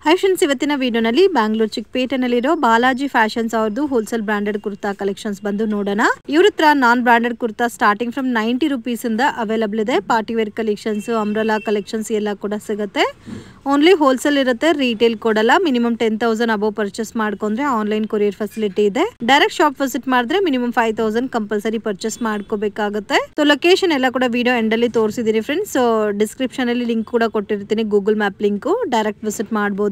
Hi friends, ಇವತ್ತಿನ ವಿಡಿಯೋನಲ್ಲಿ Bangalore ಚಿಕ್ಕಪೇಟೆನಲ್ಲಿರೋ ಬಾಲಾಜಿ ಫ್ಯಾಷನ್ಸ್ ಅವ್ರದ್ದು ಹೋಲ್ಸೇಲ್ ಬ್ರಾಂಡೆಡ್ ಕುರ್ತಾ ಕಲೆಕ್ಷನ್ಸ್ ಬಂದು ನೋಡೋಣ. ಇವ್ರ ಹತ್ರ non branded kurta starting from 90 rupees ಇಂದ ಅವೈಲಬಲ್ ಇದೆ. Party wear collections, umbrella collections ಎಲ್ಲ ಕೂಡ ಸಿಗುತ್ತೆ. ಓನ್ಲಿ ಹೋಲ್ಸೇಲ್ ಇರುತ್ತೆ, ರೀಟೇಲ್ ಕೊಡಲ್ಲ. ಮಿನಿಮಮ್ 10,000 ಅಬೌವ್ ಪರ್ಚೇಸ್ ಮಾಡ್ಕೊಂಡ್ರೆ ಆನ್ಲೈನ್ ಕೊರಿಯರ್ ಫೆಸಿಲಿಟಿ ಇದೆ. ಡೈರೆಕ್ಟ್ ಶಾಪ್ ವಿಸಿಟ್ ಮಾಡಿದ್ರೆ ಮಿನಿಮಮ್ 5,000 ಕಂಪಲ್ಸರಿ ಪರ್ಚೇಸ್ ಮಾಡ್ಕೋಬೇಕಾಗುತ್ತೆ. ಸೊ ಲೊಕೇಶನ್ ಎಲ್ಲ ಕೂಡ ವಿಡಿಯೋ ಎಂಡ್ ಅಲ್ಲಿ ತೋರಿಸಿದೀನಿ ಫ್ರೆಂಡ್ಸ್. ಸೊ ಡಿಸ್ಕ್ರಿಪ್ಷನ್ ಅಲ್ಲಿ ಲಿಂಕ್ ಕೂಡ ಕೊಟ್ಟಿರ್ತೀನಿ, Google map link. Direct visit ಮಾಡಬಹುದು.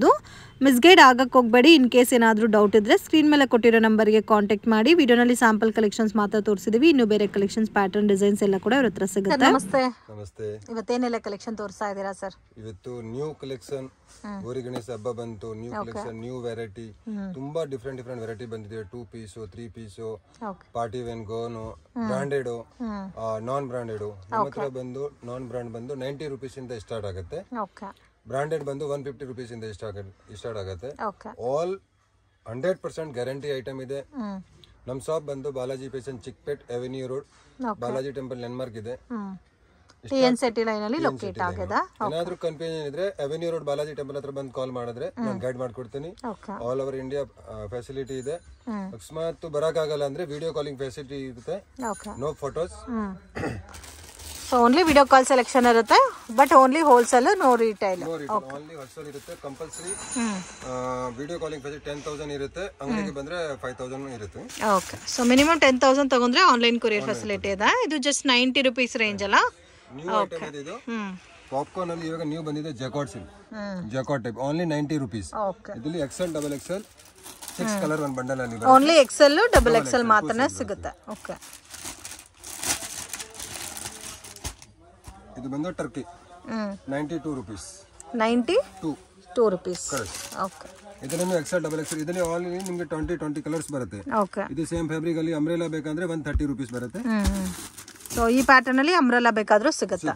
ಮಿಸ್ಗೈಡ್ ಆಗಕ್ಕೆ ಹೋಗಬೇಡಿ. ಇನ್ ಕೇಸ್ ಏನಾದರೂ ಡೌಟ್ ಇದ್ರೆ ಸ್ಕ್ರೀನ್ ಮೇಲೆ ಕೊಟ್ಟಿರೋ ನಂಬರ್ಗೆ ಕಾಂಟ್ಯಾಕ್ಟ್ ಮಾಡಿ. ವಿಡಿಯೋನಲ್ಲಿ ಸ್ಯಾಂಪಲ್ ಕಲೆಕ್ಷನ್ಸ್ ಮಾತ್ರ ತೋರಿಸಿದೀವಿ. ಇನ್ನು ಬೇರೆ ಕಲೆಕ್ಷನ್ಸ್, ಪ್ಯಾಟರ್ನ್, ಡಿಸೈನ್ಸ್ ಎಲ್ಲ ಕೂಡ ಇವ್ರ ಹತ್ರ ಸಿಗುತ್ತೆ. ನಮಸ್ತೆ. ನಮಸ್ತೆ. ಇವತ್ತೇನೆಲ್ಲ ಕಲೆಕ್ಷನ್ ತೋರಿಸ್ತಾ ಇದ್ದೀರಾ ಸರ್? ಇವತ್ತು ನ್ಯೂ ಕಲೆಕ್ಷನ್, ಗೌರಿ ಗಣೇಶ ಹಬ್ಬ ಬಂತು. ನ್ಯೂ ಕಲೆಕ್ಷನ್, ನ್ಯೂ ವೆರೈಟಿ, ತುಂಬಾ ಡಿಫ್ರೆಂಟ್ ಪೀಸ್ ಬಂದಿದೆ. 2 piece, 3 piece, party wear, gown, branded, non branded. ನಮ್ಮ ಹತ್ರ ಬಂದು ನಾನ್ ಬ್ರಾಂಡ್ ಬಂದು 90 rupees ಇಂದ ಸ್ಟಾರ್ಟ್ ಆಗುತ್ತೆ. ಬ್ರಾಂಡೆಡ್ ಬಂದು 150 rupees ಇಂದ ಸ್ಟಾರ್ಟ್ ಆಗುತ್ತೆ. ಆಲ್ 100% ಗ್ಯಾರಂಟಿ ಐಟಮ್ ಇದೆ. ನಮ್ ಶಾಪ್ ಬಂದು Balaji fashion, Chickpet avenue road, Balaji temple landmark ಇದೆ. ಏನಾದ್ರೂ ಕನ್ಫ್ಯೂಷನ್ ಇದ್ರೆ ಅವೆನ್ಯೂ ರೋಡ್ ಬಾಲಾಜಿ ಟೆಂಪಲ್ ಹತ್ರ ಬಂದು ಕಾಲ್ ಮಾಡಿದ್ರೆ ನಾನು ಗೈಡ್ ಮಾಡ್ಕೊಡ್ತೀನಿ. ಆಲ್ ಓವರ್ ಇಂಡಿಯಾ ಫೆಸಿಲಿಟಿ ಇದೆ. ಅಕಸ್ಮಾತ್ ಬರಕ್ ಆಗಲ್ಲ ಅಂದ್ರೆ ವಿಡಿಯೋ ಕಾಲಿಂಗ್ ಫೆಸಿಲಿಟಿ ಇರುತ್ತೆ. No photos. Only video call selection ಇರುತ್ತೆ, but only wholesale, no retail. Only wholesale ಇರುತ್ತೆ. ಕಂಪಲ್ಸರಿ ವಿಡಿಯೋ ಕಾಲಿಂಗ್ ಫೆಸಿಲಿಟಿ 10,000 ಇರುತ್ತೆ. ಅಂಗಡಿಗೆ ಬಂದ್ರೆ 5,000 ಇರುತ್ತೆ. ಓಕೆ. ಸೊ ಮಿನಿಮಮ್ 10,000 ತಗೊಂಡ್ರೆ ಆನ್ಲೈನ್ ಕೊರಿಯರ್ ಫೆಸಿಲಿಟಿ ಇದೆ. ಇದು ಜಸ್ಟ್ 90 rupees ರೇಂಜ್ ಅಲ್ಲ? ನ್ಯೂ ಐಟಮ್ ಇದೆ ಇದು. ಪಾಪ್ಕಾರ್ನ್ ಅಲ್ಲಿ ಇವಾಗ ನ್ಯೂ ಬಂದಿದೆ jacquard silk, jacquard type, only 90 rupees. ಇದರಲ್ಲಿ XL, XXL 6 ಕಲರ್ ಒಂದು ಬಂಡಲ್ ಅಲ್ಲಿ ಬರುತ್ತೆ. ಓನ್ಲಿ XL, XXL ಮಾತ್ರನೇ ಸಿಗುತ್ತೆ. ಓಕೆ. ಇದು ಬಂದು ಟರ್ಕಿ, 92 rupees. 92 rupees. ಓಕೆ. ಇದರಲ್ಲಿ XL, XXL, ಇದರಲ್ಲಿ ಆಲ್ ನಿಮಗೆ 20 ಕಲರ್ಸ್ ಬರುತ್ತೆ. ಓಕೆ. ಇದು ಸೇಮ್ ಫ್ಯಾಬ್ರಿಕ್ ಅಲ್ಲಿ ಅಂಬ್ರೆಲಾ ಬೇಕಂದ್ರೆ 130 rupees ಬರುತ್ತೆ. ಸೊ ಈ ಪ್ಯಾಟರ್ನ್ ಅಲ್ಲಿ ಅಂಬ್ರೆಲಾ ಬೇಕಾದ್ರೂ ಸಿಗುತ್ತೆ.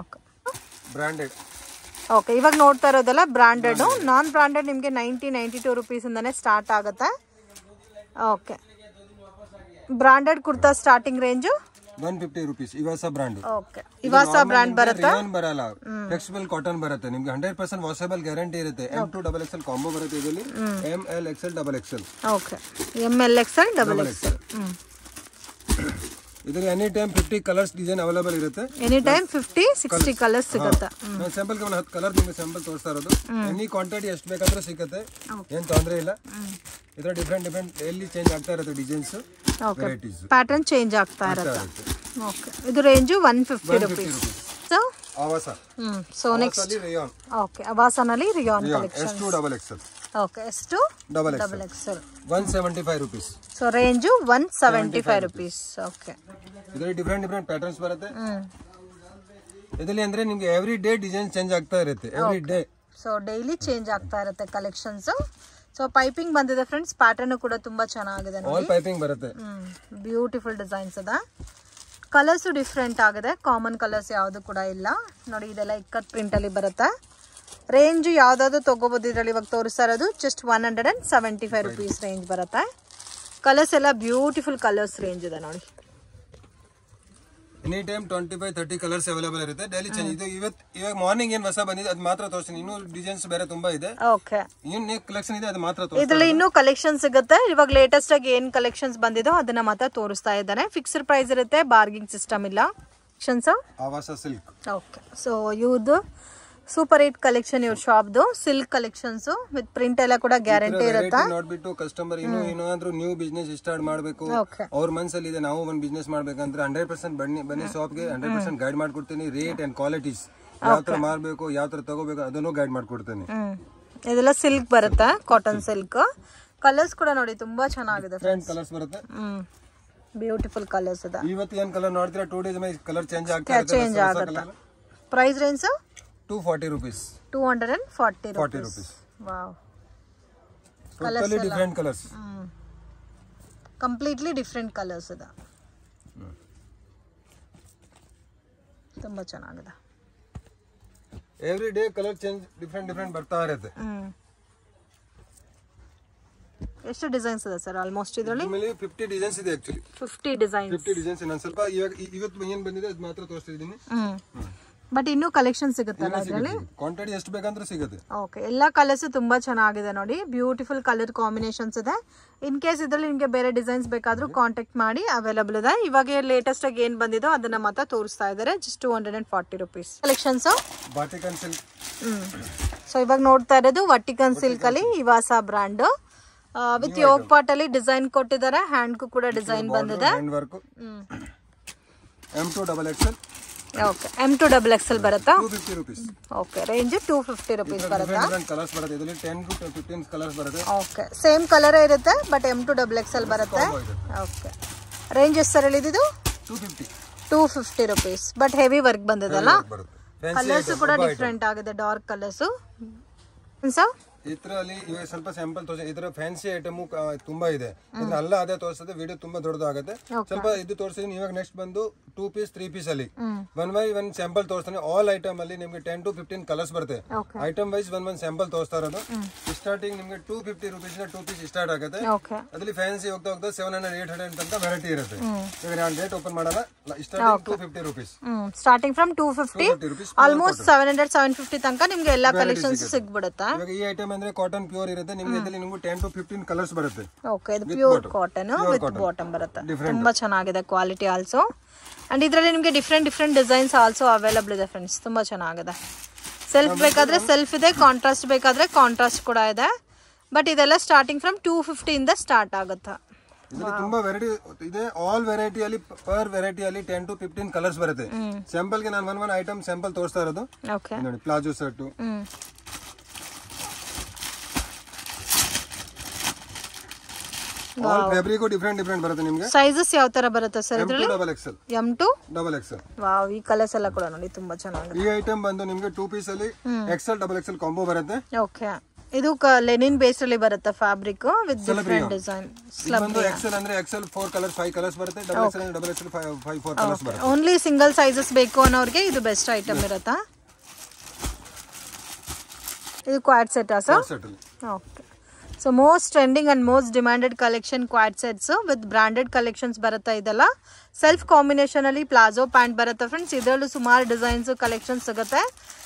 ಓಕೆ. ಬ್ರಾಂಡೆಡ್. ಓಕೆ. ಇವಾಗ ನೋಡ್ತಾ ಇರೋದಲ್ಲ ಬ್ರಾಂಡೆಡ್. ನಾನ್ ಬ್ರಾಂಡೆಡ್ ನಿಮಗೆ 92 rupees ಇಂದಾನೆ ಸ್ಟಾರ್ಟ್ ಆಗುತ್ತೆ. Okay. Branded kurta starting range 150 rupees. Avaasa brand. Okay. Avaasa brand ಬರುತ್ತೆ. ರೇಯಾನ್ ಬರಲ್ಲ, ಫ್ಲೆಕ್ಸಿಬಲ್ ಕಾಟನ್ ಬರುತ್ತೆ. ನಿಮಗೆ 100% ವಾಷಬಲ್ ಗ್ಯಾರಂಟಿ ಇರುತ್ತೆ. M2 XXL ಕಾಂಬೋ ಬರುತ್ತೆ. ಇದರಲ್ಲಿ ML, XL, XXL. Okay. ML, XL, XXL. ಇದರಲ್ಲಿ any time 50 colours design available ಇರುತ್ತೆ. ಎನಿ ಟೈಮ್ 50-60 ಕಲರ್ಸ್ ಸಿಗುತ್ತೆ. ನಾನು ಸ್ಯಾಂಪಲ್ ಗೆ 10 ಕಲರ್ ನಿಮಗೆ ಸ್ಯಾಂಪಲ್ ತೋರಿಸ್ತಾ ಇರೋದು. ಎನಿ ಕ್ವಾಂಟಿಟಿ ಎಷ್ಟು ಬೇಕಾದ್ರೂ ಸಿಗುತ್ತೆ, ಏನು ತೊಂದರೆ ಇಲ್ಲ. ಇದರ ಡಿಫ್ರೆಂಟ್ ಎಲ್ಲಿ ಚೇಂಜ್ ಆಗ್ತಾ ಇರುತ್ತೆ ಡಿಸೈನ್ಸ್, ವೆರೈಟೀಸ್, ಪ್ಯಾಟರ್ನ್ ಚೇಂಜ್ ಆಗ್ತಾ ಇರುತ್ತೆ. ಓಕೆ. ಇದು range 150 rupees. So Avaasa. So next rayon. Okay. ಆವಾಸಾನಲ್ಲಿ rayon collection. S2 XXL. Okay. S2 XXL 175 rupees. So range 175 rupees. Okay. ಇದರಲ್ಲಿ ಡಿಫ್ರೆಂಟ್ ಪ್ಯಾಟರ್ನ್ಸ್ ಬರುತ್ತೆ. ಇದರಲ್ಲಿ ಅಂದ್ರೆ ನಿಮಗೆ ಎವ್ರಿ ಡೇ ಡಿಸೈನ್ ಚೇಂಜ್ ಆಗ್ತಾ ಇರುತ್ತೆ. Every day. So daily change ಆಗ್ತಾ ಇರುತ್ತೆ ಕಲೆಕ್ಷನ್ಸ್. ಸೊ ಪೈಪಿಂಗ್ ಬಂದಿದೆ ಫ್ರೆಂಡ್ಸ್. ಪ್ಯಾಟರ್ನ್ ಕೂಡ ತುಂಬಾ ಚೆನ್ನಾಗಿದೆ ನೋಡಿ. ಆಲ್ ಪೈಪಿಂಗ್ ಬರುತ್ತೆ. ಬ್ಯೂಟಿಫುಲ್ ಡಿಸೈನ್ಸ್ ಅದ. ಕಲರ್ಸ್ ಡಿಫ್ರೆಂಟ್ ಆಗಿದೆ. ಕಾಮನ್ ಕಲರ್ಸ್ ಯಾವುದು ಕೂಡ ಇಲ್ಲ ನೋಡಿ. ಇದೆಲ್ಲ ಇಕ್ಕಟ್ ಪ್ರಿಂಟ್ ಅಲ್ಲಿ ಬರುತ್ತೆ. ರೇಂಜ್ ಯಾವ್ದಾದ್ರು ತಗೋಬಹುದು. ಇದರಲ್ಲಿ ಇವಾಗ ತೋರಿಸ್ತಾ ಇರೋದು ಜಸ್ಟ್ 175 rupees ರೇಂಜ್ ಬರುತ್ತೆ. ಕಲರ್ಸ್ ಎಲ್ಲ ಬ್ಯೂಟಿಫುಲ್ ಕಲರ್ಸ್ ರೇಂಜ್ ಇದೆ ನೋಡಿ. ಎನಿ ಟೈಮ್ 25-30 ಕಲರ್ಸ್ ಅವೈಲೇಬಲ್ ಇರುತ್ತೆ. Daily change. ಇದು ಇವಾಗ ಮಾರ್ನಿಂಗ್ ಏನ್ ಹೊಸ ಬಂದಿದೆ ಅದು ಮಾತ್ರ ತೋರಿಸ್ತೀನಿ. ಇನ್ನೂ ಡಿಸೈನ್ಸ್ ಬೇರೆ ತುಂಬಾ ಇದೆ. ಓಕೆ. ಇನ್ನು ಕಲೆಕ್ಷನ್ ಇದೆ, ಅದು ಮಾತ್ರ ತೋರಿಸ್ತೀನಿ. ಇದರಲ್ಲಿ ಇನ್ನೂ ಕಲೆಕ್ಷನ್ ಸಿಗುತ್ತೆ. ಇವಾಗ ಲೇಟೆಸ್ಟ್ ಆಗಿ ಏನ್ ಕಲೆಕ್ಷನ್ಸ್ ಬಂದಿದೋ ಅದನ್ನ ಮಾತ್ರ ತೋರಿಸ್ತಾ ಇದ್ದಾನೆ. ಫಿಕ್ಸ್ಡ್ ಪ್ರೈಸ್ ಇರುತ್ತೆ, ಬಾರ್ಗಿಂಗ್ ಸಿಸ್ಟಮ್ ಇಲ್ಲ. ಆವಾಸಾ ಸಿಲ್ಕ್. ಓಕೆ. ಸೊ ಇವ್ರದ್ದು ಸೂಪರ್ ಹಿಟ್ ಕಲೆಕ್ಷನ್ ಇವ್ರ ಶಾಪ್ದು. ಸಿಲ್ಕ್ ಕಲೆಕ್ಷನ್ಸ್ ವಿತ್ ಪ್ರಿಂಟ್ ಎಲ್ಲ ಕೂಡ ಗ್ಯಾರಂಟಿ ಇರುತ್ತೆ. ನೋಡ್ಬಿಟ್ಟು ಕಸ್ಟಮರ್ ಏನಾದ್ರೂ ನ್ಯೂ ಬಿಸ್ನೆಸ್ ಸ್ಟಾರ್ಟ್ ಮಾಡಬೇಕು, ಅವ್ರ ಮನಸ್ಸಲ್ಲಿ ಇದೆ ನಾವು ಒಂದು ಬಿಸ್ನೆಸ್ ಮಾಡ್ಬೇಕಂದ್ರೆ 100% ಬನ್ನಿ ಶಾಪ್ಗೆ. 100% ಗೈಡ್ ಮಾಡ್ಕೊಡ್ತೀನಿ. ರೇಟ್ ಅಂಡ್ ಕ್ವಾಲಿಟೀಸ್ ಯಾವ ತರ ಮಾರ್ಬೇಕು, ಯಾವ ತರ ತಗೋಬೇಕು ಅದನ್ನು ಗೈಡ್ ಮಾಡ್ಕೊಡ್ತೀನಿ. ಇದೆಲ್ಲ ಸಿಲ್ಕ್ ಬರುತ್ತೆ, ಕಾಟನ್ ಸಿಲ್ಕ್. ಕಲರ್ಸ್ ಕೂಡ ನೋಡಿ ತುಂಬಾ ಚೆನ್ನಾಗಿದೆ. ಫ್ರೆಂಡ್ ಕಲರ್ಸ್ ಬರುತ್ತೆ. ಬ್ಯೂಟಿಫುಲ್ ಕಲರ್ಸ್ ಇದೆ. ಇವತ್ತು ಏನ್ ಕಲರ್ ನೋಡ್ತೀರಾ 2 days ಮೇಲೆ ಕಲರ್ ಚೇಂಜ್ ಆಗುತ್ತೆ. Price range 240 rupees. 240 rupees. Wow. Totally different colors. Completely different colors ಇದೆ. ತುಂಬಾ ಚೆನ್ನಾಗಿದೆ. Every day color change different ಬರ್ತಾ ಇರುತ್ತೆ. ಎಷ್ಟು ಡಿಸೈನ್ಸ್ ಇದೆ ಸರ್ ಆಲ್ಮೋಸ್ಟ್ ಇದರಲ್ಲಿ? 50 ಡಿಸೈನ್ಸ್ ಇದೆ ಆಕ್ಚುಲಿ. 50 ಡಿಸೈನ್ಸ್. 50 ಡಿಸೈನ್ಸ್. ನಾನು ಸ್ವಲ್ಪ ಇವತ್ತು ಏನು ಬಂದಿದೆ ಅದು ಮಾತ್ರ ತೋರಿಸ್ತಾ ಇದ್ದೀನಿ. ಬಟ್ ಇನ್ನೂ ಕಲೆಕ್ಷನ್ ಸಿಗುತ್ತಲ್ಲ ಇದರಲ್ಲಿ? ಕ್ವಾಂಟಿಟಿ ಎಷ್ಟು ಬೇಕಂದ್ರೆ ಸಿಗುತ್ತೆ. ಓಕೆ, ಎಲ್ಲ ಕಲರ್ಸ್ ತುಂಬಾ ಚೆನ್ನಾಗಿದೆ ನೋಡಿ, ಬ್ಯೂಟಿಫುಲ್ ಕಲರ್ ಕಾಂಬಿನೇಷನ್ಸ್ ಇದೆ. ಇನ್ ಕೇಸ್ ಇದ್ರಲ್ಲಿ ನಿಮ್ಗೆ ಬೇರೆ ಡಿಸೈನ್ಸ್ ಬೇಕಾದ್ರೂ ಕಾಂಟ್ಯಾಕ್ಟ್ ಮಾಡಿ, ಅವೈಲಬಲ್ ಇದೆ. ಇವಾಗ ಲೇಟೆಸ್ಟ್ ಆಗಿ ಏನ್ ಬಂದಿದೋ ಅದನ್ನ ಮಾತ್ರ ತೋರಿಸ್ತಾ ಇದ್ದಾರೆ. Just 240 rupees collections. Vatican silk. So ಇವಾಗ ನೋಡ್ತಾ ಇರೋದು ವಟಿಕನ್ ಸಿಲ್ಕ್ ಅಲ್ಲಿ Avaasa brand with yoke part ಅಲ್ಲಿ ಡಿಸೈನ್ ಕೊಟ್ಟಿದ್ದಾರೆ. ಹ್ಯಾಂಡ್ ಕೂಡ ಡಿಸೈನ್ ಬಂದಿದೆ. M2XXL. ಓಕೆ, M2XXL ಬರುತ್ತಾ? 250 rupees. ಓಕೆ, ರೇಂಜ್ 250 rupees ಬರುತ್ತಾ? ಡಿಫರೆಂಟ್ ಕಲರ್ಸ್ ಬರುತ್ತೆ ಇದರಲ್ಲಿ. 10 to 15 ಕಲರ್ಸ್ ಬರುತ್ತೆ. ಓಕೆ, ಸೇಮ್ ಕಲರ್ ಇರುತ್ತೆ ಬಟ್ M2XXL ಬರುತ್ತೆ. ಓಕೆ, ರೇಂಜ್ ಎಷ್ಟು ಸರ್ ಹೇಳಿದ್ದು? 250 rupees. ಬಟ್ ಹೆವಿ ವರ್ಕ್ ಬಂದಿದಲ್ಲ. ಕಲರ್ಸ್ ಕೂಡ ಡಿಫರೆಂಟ್ ಆಗಿದೆ, ಡಾರ್ಕ್ ಕಲರ್ಸ್. ಇದರಲ್ಲಿ ಇವಾಗ ಸ್ವಲ್ಪ ಸ್ಯಾಂಪಲ್ ತೋರಿಸಿ. ಇದರ ಫ್ಯಾನ್ಸಿ ಐಟಮ್ ತುಂಬಾ ಇದೆ. ಇದನ್ನ ಅಲ್ಲ ಅದೇ ತೋರಿಸಿದ್ರೆ ವಿಡಿಯೋ ತುಂಬಾ ದೊಡ್ಡದಾಗುತ್ತೆ. ಸ್ವಲ್ಪ ಇದು ತೋರಿಸಿದೀನಿ. ಇವಾಗ ನೆಕ್ಸ್ಟ್ ಬಂದು 2 ಪೀಸ್ 3 ಪೀಸ್ ಅಲ್ಲಿ 1 by 1 ಸ್ಯಾಂಪಲ್ ತೋರಿಸ್ತಾನೆ. ಆಲ್ ಐಟಮ್ ಅಲ್ಲಿ ನಿಮ್ಗೆ 10 to 15 ಕಲರ್ಸ್ ಬರುತ್ತೆ. ಐಟಮ್ ವೈಸ್ 1 ಸ್ಯಾಂಪಲ್ ತೋರಿಸ್ತಾ ಇರೋದು. ಸ್ಟಾರ್ಟಿಂಗ್ ನಿಮ್ಗೆ 250 rupees 2 ಪೀಸ್ ಸ್ಟಾರ್ಟ್ ಆಗುತ್ತೆ. ಅದ್ರಲ್ಲಿ ಫ್ಯಾನ್ಸಿ ಹೋಗ್ತಾ ಹೋಗ್ತಾ 700 800 ಅಂತ ವೆರೈಟಿ ಇರುತ್ತೆ. ಇವಾಗ ನಾನು ರೇಟ್ ಓಪನ್ ಮಾಡಲ್ಲ. Starting 250 rupees. Starting from 250 almost 700 750 ತನಕ ನಿಮ್ಗೆ ಎಲ್ಲಾ ಕಲೆಕ್ಷನ್ಸ್ ಸಿಗ್ಬಿಡುತ್ತಾ? ಇವಾಗ ಈ ಐಟಮ್ ಅಂದ್ರೆ ಕಾಟನ್ ಪ್ಯೂರ್ ಇರುತ್ತೆ. ನಿಮ್ಗೆ ಇದರಲ್ಲಿ ನಿಮ್ಗೆ 10 to 15 ಕಲರ್ಸ್ ಬರುತ್ತೆ. ಓಕೆ, ಇದು ಪ್ಯೂರ್ ಕಾಟನ್ ವಿತ್ ಬಾಟಮ್ ಬರುತ್ತೆ. ತುಂಬಾ ಚೆನ್ನಾಗಿದೆ ಕ್ವಾಲಿಟಿ ಆಲ್ಸೋ. ಅಂಡ್ ಇದರಲ್ಲಿ ನಿಮಗೆ ಡಿಫ್ರೆಂಟ್ ಡಿಸೈನ್ಸ್ ಆಲ್ಸೋ ಅವೈಲಬಲ್ ಇದೆ ಫ್ರೆಂಡ್ಸ್. ತುಂಬಾ ಚೆನ್ನಾಗಿದೆ. ಸೆಲ್ಫ್ ಬೇಕಾದ್ರೆ ಸೆಲ್ಫ್ ಇದೆ, ಕಾಂಟ್ರಾಸ್ಟ್ ಬೇಕಾದ್ರೆ ಕಾಂಟ್ರಾಸ್ಟ್ ಕೂಡ ಇದೆ. ಬಟ್ ಇದೆಲ್ಲ ಸ್ಟಾರ್ಟಿಂಗ್ ಫ್ರಮ್ 250 ಇಂದ ಸ್ಟಾರ್ಟ್ ಆಗುತ್ತೆ. ಇದರಲ್ಲಿ ತುಂಬಾ ವೆರೈಟಿ ಇದೆ. ಆಲ್ ವೆರೈಟಿ ಅಲ್ಲಿ ಪರ್ ವೆರೈಟಿ ಅಲ್ಲಿ 10 to 15 ಕಲರ್ಸ್ ಬರುತ್ತೆ. ಸ್ಯಾಂಪಲ್ ಗೆ ನಾನು ಒನ್ ಐಟಮ್ ಸ್ಯಾಂಪಲ್ ತೋರಿಸ್ತಾ ಇರೋದು. ನೋಡಿ, palazzo shirt. All fabric different ಬರುತ್ತೆ ನಿಮಗೆ. ಸೈಜಸ್ ಯಾವ ತರ ಬರುತ್ತೆ ಸರ್ ಇದರಲ್ಲಿ? M2XXL. ವಾವ್, ಈ ಕಲರ್ಸ್ ಎಲ್ಲ ಕೂಡ ನೋಡಿ ತುಂಬಾ ಚೆನ್ನಾಗಿದೆ. ಈ ಐಟಮ್ ಬಂದು ನಿಮಗೆ 2 ಪೀಸ್ ಅಲ್ಲಿ XL ಕಾಂಬೋ ಬರುತ್ತೆ. ಓಕೆ, ಇದು ಲೆನಿನ್ ಬೇಸ್ ಅಲ್ಲಿ ಬರುತ್ತೆ ಫ್ಯಾಬ್ರಿಕ್ ವಿತ್ ಡಿಫರೆಂಟ್ ಡಿಸೈನ್. ಬಂದು XL ಅಂದ್ರೆ XL 4 ಕಲರ್ಸ್ 5 ಕಲರ್ಸ್ ಬರುತ್ತೆ. XXL ಅಂದ್ರೆ XXL 4 ಕಲರ್ಸ್ ಬರುತ್ತೆ. ಓನ್ಲಿ ಸಿಂಗಲ್ ಸೈಜಸ್ ಬೇಕು ಅನ್ನೋರಿಗೆ ಇದು ಬೆಸ್ಟ್ ಐಟಮ್ ಇರುತ್ತಾ? ಇದು Quad set sir? Okay, so most trending and most demanded collection Quad sets with branded collections ಬರುತ್ತೆ. ಇದೆಲ್ಲ ಸೆಲ್ಫ್ ಕಾಂಬಿನೇಷನ್ ಅಲ್ಲಿ ಪ್ಲಾಜೋ ಪ್ಯಾಂಟ್ ಬರುತ್ತೆ ಫ್ರೆಂಡ್ಸ್. ಇದರಲ್ಲೂ ಸುಮಾರು ಡಿಸೈನ್ಸ್ ಕಲೆಕ್ಷನ್ ಸಿಗುತ್ತೆ.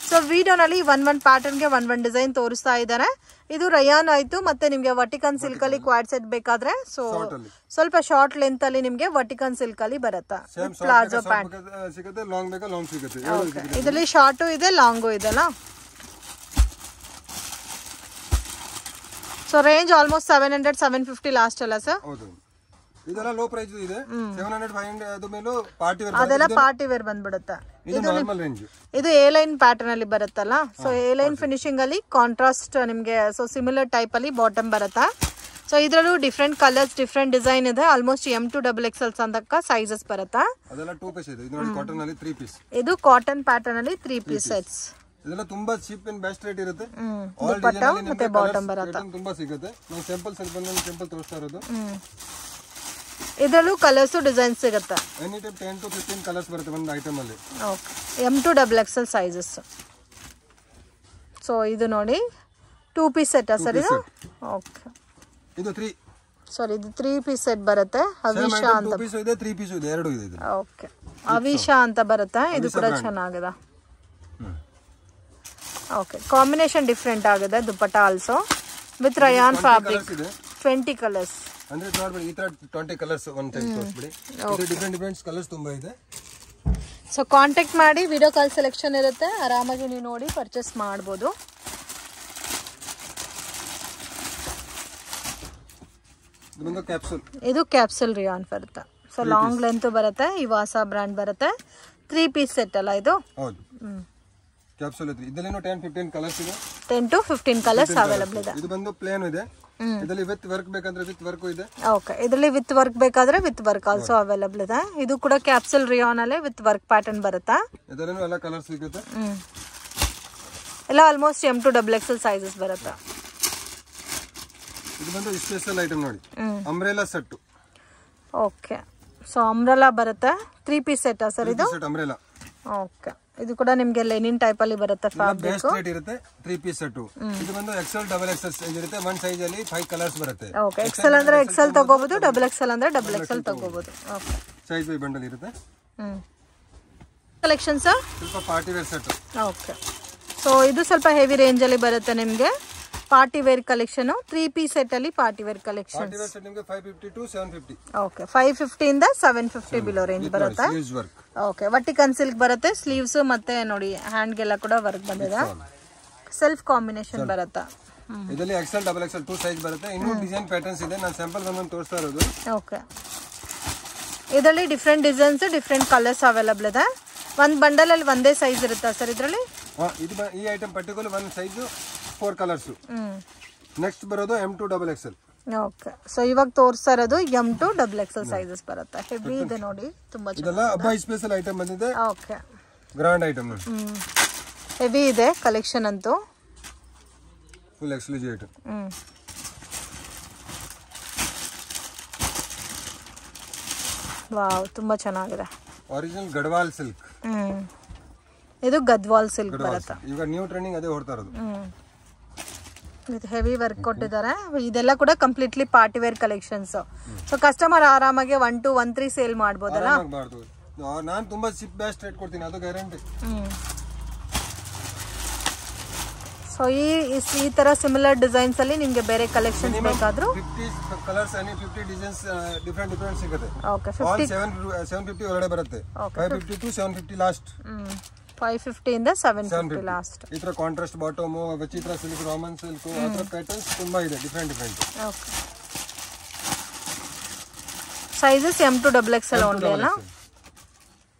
ಸೊ ವಿಡಿಯೋನಲ್ಲಿ ಒನ್ ಪ್ಯಾಟರ್ನ್ಗೆ ಒನ್ ಡಿಸೈನ್ ತೋರಿಸ್ತಾ ಇದ್ದಾರೆ. ಇದು ರಯಾನ್ ಆಯ್ತು. ಮತ್ತೆ ನಿಮ್ಗೆ ವಟಿಕನ್ ಸಿಲ್ಕ್ ಅಲ್ಲಿ ಕ್ವಾಡ್ ಸೆಟ್ ಬೇಕಾದ್ರೆ ಸೊ ಸ್ವಲ್ಪ ಶಾರ್ಟ್ ಲೆಂತ್ ಅಲ್ಲಿ ನಿಮ್ಗೆ ವಟಿಕನ್ ಸಿಲ್ಕ್ ಅಲ್ಲಿ ಬರುತ್ತೆ. ಪ್ಲಾಜೋ ಪ್ಯಾಂಟ್ ಇದರಲ್ಲಿ ಶಾರ್ಟು ಇದೆ, ಲಾಂಗು ಇದೆಲ್ಲ. ಸೊ ರೇಂಜ್ ಆಲ್ಮೋಸ್ಟ್ 700 750 ಲಾಸ್ಟ್ ಅಲ್ಲ ಸರ್? ಹೌದು, ಇದೆಲ್ಲ ಲೋ ಪ್ರೈಸ್ ಇದೆ. 700 500 ಅದು ಮೇಲೆ ಪಾರ್ಟಿ ವೇರ್, ಅದೆಲ್ಲ ಪಾರ್ಟಿ ವೇರ್ ಬಂದ್ಬಿಡುತ್ತೆ. ಇದು ನಾರ್ಮಲ್ ರೇಂಜ್. ಇದು ಎ ಲೈನ್ ಪ್ಯಾಟರ್ನ್ ಅಲ್ಲಿ ಬರುತ್ತಲ್ಲ. ಸೊ ಎ ಲೈನ್ ಫಿನಿಶಿಂಗ್ ಅಲ್ಲಿ ಕಾಂಟ್ರಾಸ್ಟ್ ನಿಮ್ಗೆ ಸೊ ಸಿಮಿಲರ್ ಟೈಪ್ ಅಲ್ಲಿ ಬಾಟಮ್ ಬರುತ್ತೆ. ಸೊ ಇದರಲ್ಲೂ ಡಿಫರೆಂಟ್ ಕಲರ್ಸ್ ಡಿಫರೆಂಟ್ ಡಿಸೈನ್ ಇದೆ. ಆಲ್ಮೋಸ್ಟ್ M2XXL ತನಕ ಸೈಜಸ್ ಬರುತ್ತೆ. ಅದೆಲ್ಲ 2 ಪೀಸ್ ಇದೆ. ಇದು ನೋಡಿ ಕಾಟನ್ ಅಲ್ಲಿ 3 ಪೀಸ್. ಇದು ಕಾಟನ್ ಪ್ಯಾಟರ್ನ್ ಅಲ್ಲಿ 3 ಪೀಸ್ ಸೆಟ್ಸ್. ಇದೆಲ್ಲ ತುಂಬಾ ಚೀಪ್ ಅಂಡ್ ಬೆಸ್ಟ್ ರೇಟ್ ಇರುತ್ತೆ. ದುಪಟ್ಟಾ ಮತ್ತೆ ಬಾಟಮ್ ಬರುತ್ತೆ. ತುಂಬಾ ಸಿಗುತ್ತೆ. ನಾವು ಸಿಂಪಲ್ ತೋರಿಸ್ತಾ ಇರೋದು. ಇದರಲ್ಲೂ ಕಲರ್ಸ್ ಡಿಸೈನ್ಸ್ ಸಿಗುತ್ತೆ. ಎನಿ ಟೈಪ್ 10 to 15 ಕಲರ್ಸ್ ಬರುತ್ತೆ ಒಂದು ಐಟಮ್ ಅಲ್ಲಿ. Okay, M2XXL sizes. ಸೊ ಇದು ನೋಡಿ 2 ಪೀಸ್ ಸೆಟ್ ಸರ್ ಇದು? ಓಕೆ, ಇದು 3. ಸಾರಿ, ಇದು 3 ಪೀಸ್ ಸೆಟ್ ಬರುತ್ತೆ. ಅವಿಶಾ ಅಂತ 2 ಪೀಸ್ ಇದೆ, 3 ಪೀಸ್ ಇದೆ, ಎರಡು ಇದೆ. ಓಕೆ, ಅವಿಶಾ ಅಂತ ಬರುತ್ತೆ. ಇದು ಕೂಡ ಚೆನ್ನಾಗಿದೆ. ಓಕೆ, ಕಾಂಬಿನೇಷನ್ ಡಿಫರೆಂಟ್ ಆಗಿದೆ. Dupatta also with Riyan fabric. 20 colours ಅಂದ್ರೆ ನೋಡ್ಬಿಡಿ, ಈ ತರ 20 ಕಲರ್ಸ್ ಒನ್ ಟೈಮ್ ತೋರಿಸ್ಬಿಡಿ. ಇದು ಡಿಫರೆಂಟ್ ಕಲರ್ಸ್ ತುಂಬಾ ಇದೆ. ಸೊ ಕಾಂಟ್ಯಾಕ್ಟ್ ಮಾಡಿ, ವಿಡಿಯೋ ಕಾಲ್ ಸೆಲೆಕ್ಷನ್ ಇರುತ್ತೆ. ಆರಾಮಾಗಿ ನೀವು ನೋಡಿ ಪರ್ಚೇಸ್ ಮಾಡ್ಬೋದು. ಇದು ಕ್ಯಾಪ್ಸೂಲ್ ರಿಯಾನ್ ಬರುತ್ತೆ. ಸೊ ಲಾಂಗ್ ಲೆಂತ್ ಬರುತ್ತೆ. ಇವಾಸ ಬ್ರಾಂಡ್ ಬರುತ್ತೆ. 3 ಪೀಸ್ ಸೆಟ್ ಅಲ್ಲ ಇದು? ಹೌದು, ಕ್ಯಾಪ್ಸೂಲ್ ಇದೆ. ಇದರಲ್ಲಿನೂ 10 15 ಕಲರ್ಸ್ ಇದೆ. 10 to 15 ಕಲರ್ಸ್ ಅವೈಲಬಲ್ ಇದೆ. ಇದು ಬಂದು ಪ್ಲೇನ್ ಇದೆ. ಇದರಲ್ಲಿ ವಿತ್ ವರ್ಕ್ ಬೇಕಂದ್ರೆ ವಿತ್ ವರ್ಕ್ ಇದೆ. ಓಕೆ, ಇದರಲ್ಲಿ ವಿತ್ ವರ್ಕ್ ಬೇಕಾದ್ರೆ ವಿತ್ ವರ್ಕ್ ಆಲ್ಸೋ ಅವೈಲಬಲ್ ಇದೆ. ಇದು ಕೂಡ ಕ್ಯಾಪ್ಸೂಲ್ ರಿಯಾನ್ ಅಲ್ಲಿ ವಿತ್ ವರ್ಕ್ ಪ್ಯಾಟರ್ನ್ ಬರುತ್ತೆ. ಇದರಲ್ಲೂ ಎಲ್ಲ ಕಲರ್ಸ್ ಸಿಗುತ್ತೆ. ಎಲ್ಲ ಆಲ್ಮೋಸ್ಟ್ M2XXL ಸೈಜಸ್ ಬರುತ್ತೆ. ಇದು ಬಂದು ಸ್ಪೆಷಲ್ ಐಟಮ್ ನೋಡಿ, umbrella set. Okay, so umbrella ಬರುತ್ತೆ. 3 ಪೀಸ್ ಸೆಟ್ ಸರ್ ಇದು? ಅಂಬ್ರೆಲಾ. ಓಕೆ, ಇದು ಕೂಡ ನಿಮಗೆ ಲೆನಿನ್ ಟೈಪ್ ಅಲ್ಲಿ ಬರುತ್ತೆ. ಫ್ಯಾಬ್ರಿಕ್ ಬೆಸ್ಟ್ ರೇಟ್ ಇರುತ್ತೆ. 3 ಪೀಸ್ ಸೆಟ್. ಇದು ಬಂದು XL XXL ಸೈಜ್ ಇರುತ್ತೆ. ಒಂದು ಸೈಜ್ ಅಲ್ಲಿ 5 ಕಲರ್ಸ್ ಬರುತ್ತೆ. ಓಕೆ, XL ಅಂದ್ರೆ XL ತಗೋಬಹುದು, XXL ಅಂದ್ರೆ XXL ತಗೋಬಹುದು. ಓಕೆ, ಸೈಜ್ ಬೈ ಬಂಡಲ್ ಇರುತ್ತೆ. ಕಲೆಕ್ಷನ್ ಸರ್ ಸ್ವಲ್ಪ party wear set. Okay, so ಇದು ಸ್ವಲ್ಪ ಹೆವಿ ರೇಂಜ್ ಅಲ್ಲಿ ಬರುತ್ತೆ ನಿಮಗೆ. Party wear collection 3 piece set ಅಲ್ಲಿ party wear collection. Party wear set ನಿಮಗೆ 550 to 750. ಓಕೆ, 550 ಇಂದ 750 ಬಿಲೋ ರೇಂಜ್ ಬರುತ್ತೆ. ಓಕೆ, ವರ್ಟಿಕಲ್ ಸಿಲ್ಕ್ ಬರುತ್ತೆ. ಸ್ಲೀವ್ಸ್ ಮತ್ತೆ ನೋಡಿ ಹ್ಯಾಂಡ್ ಗೆಲ್ಲ ಕೂಡ ವರ್ಕ್ ಬಂದಿದೆ. ಸೆಲ್ಫ್ ಕಾಂಬಿನೇಷನ್ ಬರುತ್ತೆ. ಇದರಲ್ಲಿ XL XXL 2 ಸೈಜ್ ಬರುತ್ತೆ. ಇನ್ನೂ ಡಿಸೈನ್ ಪ್ಯಾಟರ್ನ್ಸ್ ಇದೆ, ನಾನು ಸ್ಯಾಂಪಲ್ ಒಂದೊಂದು ತೋರಿಸ್ತಾ ಇರೋದು. ಓಕೆ, ಇದರಲ್ಲಿ different designs different colours available ಇದೆ. ಒಂದು ಬಂಡಲ್ ಅಲ್ಲಿ ಒಂದೇ ಸೈಜ್ ಇರುತ್ತಾ ಸರ್ ಇದರಲ್ಲಿ? ಈ ಐಟಮ್ ಪರ್ಟಿಕ್ಯುಲರ್ ಒಂದು ಸೈಜ್ 4 ಕಲರ್ಸ್. ನೆಕ್ಸ್ಟ್ ಬರೋದು M2 XXL. ಓಕೆ, ಸೊ ಇವಾಗ ತೋರಿಸ್ತಾ ಇರೋದು M2 XXL ಸೈಜಸ್ ಬರುತ್ತೆ. ಹೆವಿ ಇದೆ ನೋಡಿ, ತುಂಬಾ ಚೆನ್ನಾಗಿದೆ. ಇದೆಲ್ಲ ಹಬ್ಬ ಸ್ಪೆಷಲ್ ಐಟಮ್ ಬಂದಿದೆ. ಓಕೆ, ಗ್ರ್ಯಾಂಡ್ ಐಟಮ್ ನೋಡಿ. ಹೆವಿ ಇದೆ ಕಲೆಕ್ಷನ್ ಅಂತೂ. Full exclusive item. ವಾವ್, ತುಂಬಾ ಚೆನ್ನಾಗಿದೆ. Original Gadwal silk. ಇದು ಗದ್ವಾಲ್ ಸಿಲ್ಕ್ ಬರುತ್ತೆ. ಈಗ ನ್ಯೂ ಟ್ರೆಂಡಿಂಗ್ ಅದೇ ಹೊರತಾ ಇರೋದು. ಇದು ಹೆವಿ ವರ್ಕ್ ಕೊಟ್ಟಿದ್ದಾರೆ. ಇದೆಲ್ಲ ಕೂಡ completely party wear collections. So customer ಆರಾಮಾಗಿ 1 2 1 3 ಸೇಲ್ ಮಾಡಬಹುದಲ್ಲ? ನಾನು ತುಂಬಾ ಚಿಪ್ ಬೆಸ್ಟ್ ರೇಟ್ ಕೊಡ್ತೀನಿ, ಅದು ಗ್ಯಾರಂಟಿ. ಸೊ ಈ ತರ ಸಿಮಿಲರ್ ಡಿಸೈನ್ಸ್ ಅಲ್ಲಿ ನಿಮಗೆ ಬೇರೆ ಕಲೆಕ್ಷನ್ಸ್ ಬೇಕಾದ್ರೂ 50 ಕಲರ್ಸ್ and 50 ಡಿಸೈನ್ಸ್ ಡಿಫರೆಂಟ್ ಸಿಗುತ್ತೆ. ಓಕೆ, 750 ಒಳಗಡೆ ಬರುತ್ತೆ. 550 to 750 ಲಾಸ್ಟ್. 550 ಇಂದ 750 ಲಾಸ್ಟ್. ಈ ತರ ಕಾಂಟ್ರಾಸ್ಟ್ ಬಾಟಮ್, ವಿಚಿತ್ರ ಸಿಲ್ಕ್, ರಾಮನ್ ಸಿಲ್ಕ್, ಆ ತರ ಪ್ಯಾಟರ್ನ್ಸ್ ತುಂಬಾ ಇದೆ, different. Okay, sizes M2 XXL only ಅಲ್ಲ?